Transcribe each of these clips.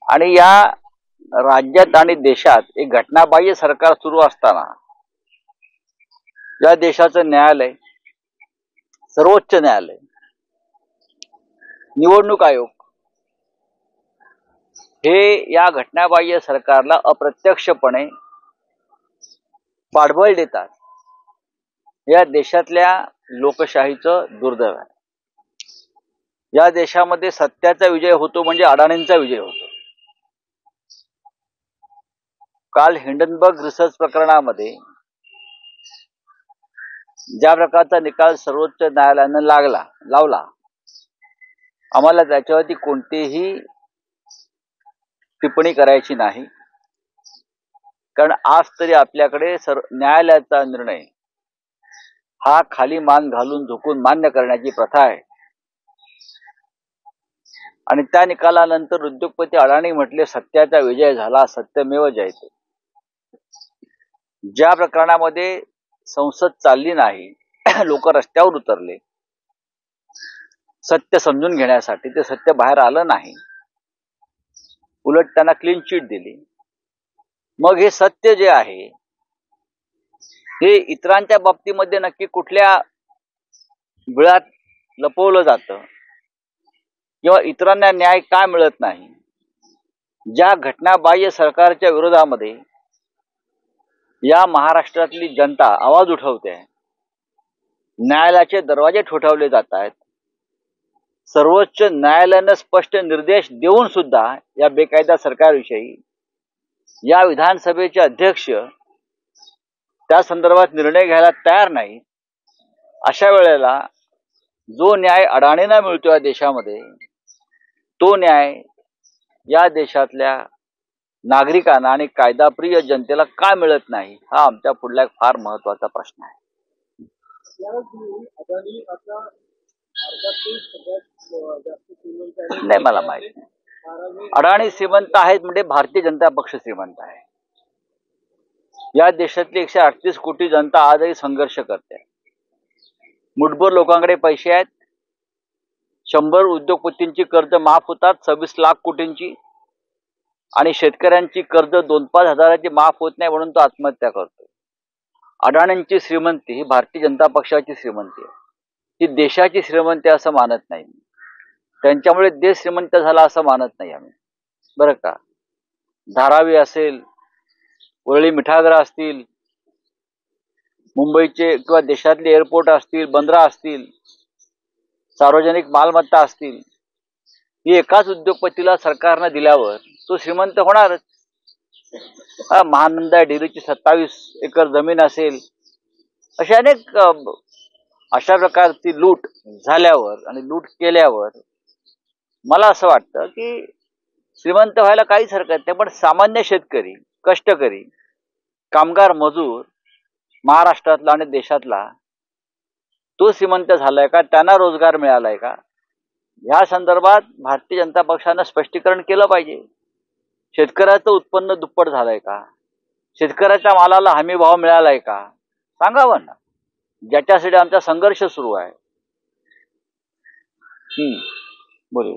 आणि या राज्यात आणि देशात एक घटनाबाह्य सरकार सुरू असताना या देशाचं न्यायालय, सर्वोच्च न्यायालय, निवडणूक आयोग हे या घटनाबाह्य सरकारला अप्रत्यक्षपणे पाठबळ देतात. या देशातल्या लोकशाहीचं दुर्दैव आहे. या देशामध्ये सत्याचा विजय होतो म्हणजे अडाणींचा विजय होतो. काल हिंडनबर्ग रिसर्च प्रकरणामध्ये ज्या प्रकारचा निकाल सर्वोच्च न्यायालयानं लावला, आम्हाला त्याच्यावरती कोणतीही टिप्पणी करायची नाही. कारण आज तरी आपल्याकडे न्यायालयाचा निर्णय हा खाली मान घालून झुकून मान्य करण्याची प्रथा आहे. आणि त्या निकालानंतर उद्योगपती अडाणी म्हटले, सत्याचा विजय झाला, सत्यमेव जयते. ज्या प्रकरणामध्ये संसद चालली नाही, लोक रस्त्यावर उतरले सत्य समजून घेण्यासाठी, ते सत्य बाहेर आलं नाही, उलट त्यांना क्लीन चिट दिली. मग हे सत्य जे आहे हे इतरांच्या बाबतीमध्ये नक्की कुठल्या बिळात लपवलं जातं किंवा इतरांना न्याय का मिळत नाही? ज्या घटनाबाह्य सरकारच्या विरोधामध्ये या महाराष्ट्रातली जनता आवाज उठवते, न्यायालयाचे दरवाजे ठोठावले जात आहेत, सर्वोच्च न्यायालयानं स्पष्ट निर्देश देऊन सुद्धा या बेकायदा सरकारविषयी या विधानसभेचे अध्यक्ष त्या संदर्भात निर्णय घ्यायला तयार नाही. अशा वेळेला जो न्याय अडाणींना मिळतो या देशामध्ये, तो न्याय या देशातल्या नागरिकांना आणि कायदाप्रिय जनतेला का मिळत नाही, हा आमच्या पुढला एक फार महत्वाचा प्रश्न आहे. नाही, मला माहिती नाही. अडाणी श्रीमंत आहेत म्हणजे भारतीय जनता पक्ष श्रीमंत आहे. या देशातली 138 कोटी जनता आजही संघर्ष करते. मुठभर लोकांकडे पैसे आहेत. 100 उद्योगपतींची कर्ज माफ होतात, 26 लाख कोटींची, आणि शेतकऱ्यांची कर्ज 2-5 हजाराची माफ होत नाही म्हणून तो आत्महत्या करतो. अडाणींची श्रीमंती ही भारतीय जनता पक्षाची श्रीमंती आहे. ती देशाची श्रीमंती असं मानत नाही. त्यांच्यामुळे देश श्रीमंत झाला असं मानत नाही आम्ही, बरं का. धारावी असेल, वरळी मिठागरा असतील, मुंबईचे किंवा देशातले एअरपोर्ट असतील, बंदरा असतील, सार्वजनिक मालमत्ता असतील, ही एकाच उद्योगपतीला सरकारनं दिल्यावर तो श्रीमंत होणारच. महानंदा डेअरीची 27 एकर जमीन असेल, अशा अनेक अशा प्रकारची लूट झाल्यावर आणि लूट केल्यावर मला असं वाटतं की श्रीमंत व्हायला काहीच हरकत नाही. पण सामान्य शेतकरी, कष्टकरी, कामगार, मजूर महाराष्ट्रातला आणि देशातला तो श्रीमंत झालाय का? त्यांना रोजगार मिळालाय का? ह्या संदर्भात भारतीय जनता पक्षानं स्पष्टीकरण केलं पाहिजे. शेतकऱ्याचं उत्पन्न दुप्पट झालंय का? शेतकऱ्याच्या मालाला हमी भाव मिळालाय का? सांगावं ना, ज्याच्यासाठी आमचा संघर्ष सुरू आहे. बोलू.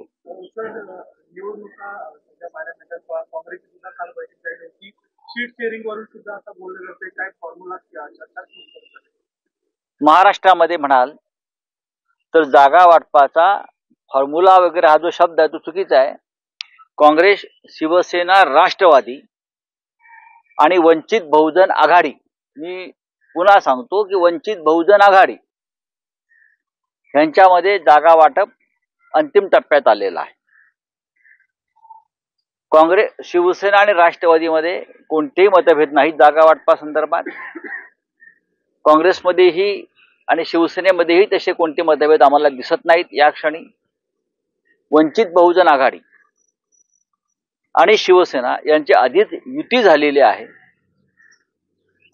महाराष्ट्रामध्ये म्हणाल तर जागा वाटपाचा फॉर्म्युला वगैरे हा जो शब्द आहे तो चुकीचा आहे. काँग्रेस, शिवसेना, राष्ट्रवादी आणि वंचित बहुजन आघाडी, मी पुन्हा सांगतो की वंचित बहुजन आघाडी यांच्यामध्ये जागा वाटप अंतिम टप्प्यात आलेला आहे. काँग्रेस, शिवसेना आणि राष्ट्रवादीमध्ये कोणतेही मतभेद नाहीत जागा वाटपा संदर्भात. काँग्रेसमध्येही आणि शिवसेनेमध्येही तसे कोणते मतभेद आम्हाला दिसत नाहीत या क्षणी. वंचित बहुजन आघाडी आणि शिवसेना यांची आधीच युती झालेली आहे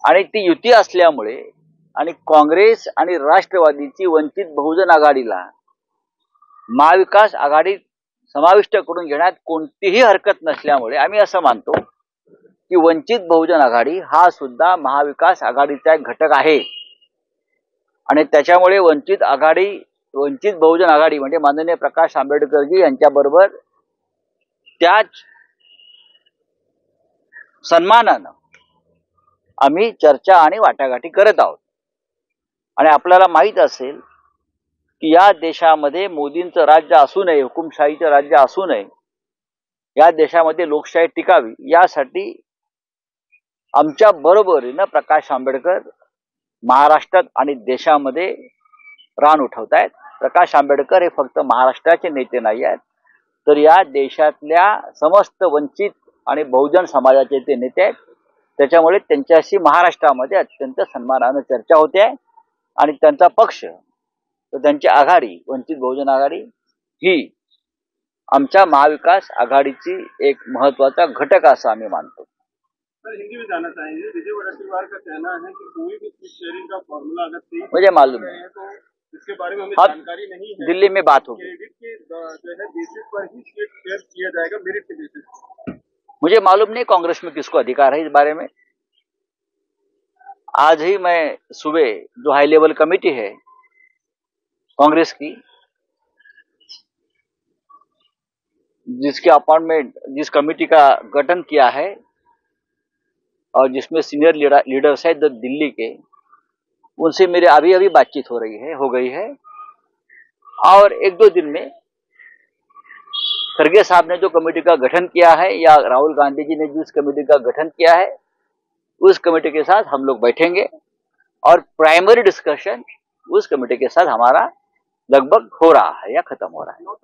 आणि ती युती असल्यामुळे आणि काँग्रेस आणि राष्ट्रवादीची वंचित बहुजन आघाडीला महाविकास आघाडीत समाविष्ट करून घेण्यात कोणतीही हरकत नसल्यामुळे आम्ही असं मानतो की वंचित बहुजन आघाडी हा सुद्धा महाविकास आघाडीचा एक घटक आहे. आणि त्याच्यामुळे वंचित बहुजन आघाडी म्हणजे माननीय प्रकाश आंबेडकरजी यांच्याबरोबर त्याच सन्मानानं आम्ही चर्चा आणि वाटाघाटी करत आहोत. आणि आपल्याला माहित असेल की या देशामध्ये मोदींचं राज्य असू नये, हुकुमशाहीचं राज्य असू नये, या देशामध्ये लोकशाही टिकावी यासाठी आमच्या बरोबरीनं प्रकाश आंबेडकर महाराष्ट्रात आणि देशामध्ये रान उठवतायत. प्रकाश आंबेडकर हे फक्त महाराष्ट्राचे नेते नाही आहेत, तर या देशातल्या समस्त वंचित आणि बहुजन समाजाचे ते नेते आहेत. त्याच्यामुळे त्यांच्याशी महाराष्ट्रामध्ये अत्यंत सन्मानानं चर्चा होते आहे आणि त्यांचा पक्ष, तर त्यांची आघाडी, वंचित बहुजन आघाडी ही आमच्या महाविकास आघाडीची एक महत्वाचा घटक असं आम्ही मानतो. हिंदी में जानना चाहेंगे, विजय वडेट्टीवार का कहना है कि कोई भी सीट शेयरिंग का फॉर्मूला अगर मुझे मालूम है तो इसके बारे में हमें अब जानकारी नहीं है। दिल्ली में बात होगी, क्रेडिट के जो है बेसिस पर ही सीट शेयर किया जाएगा, मेरिट के बेसिस पर। मुझे मालूम नहीं कांग्रेस में किसको अधिकार है इस बारे में। आज ही मैं सुबह जो हाई लेवल कमेटी है कांग्रेस की, जिसके अपॉइंटमेंट, जिस कमेटी का गठन किया है और जिसमें सीनियर लीडर्स है दिल्ली के, उनसे मेरे अभी बातचीत हो गई है और एक दो दिन में खड़गे साहब ने जो कमेटी का गठन किया है या राहुल गांधी जी ने जिस कमेटी का गठन किया है उस कमेटी के साथ हम लोग बैठेंगे और प्राइमरी डिस्कशन उस कमेटी के साथ हमारा लगभग हो रहा है या खत्म हो रहा है।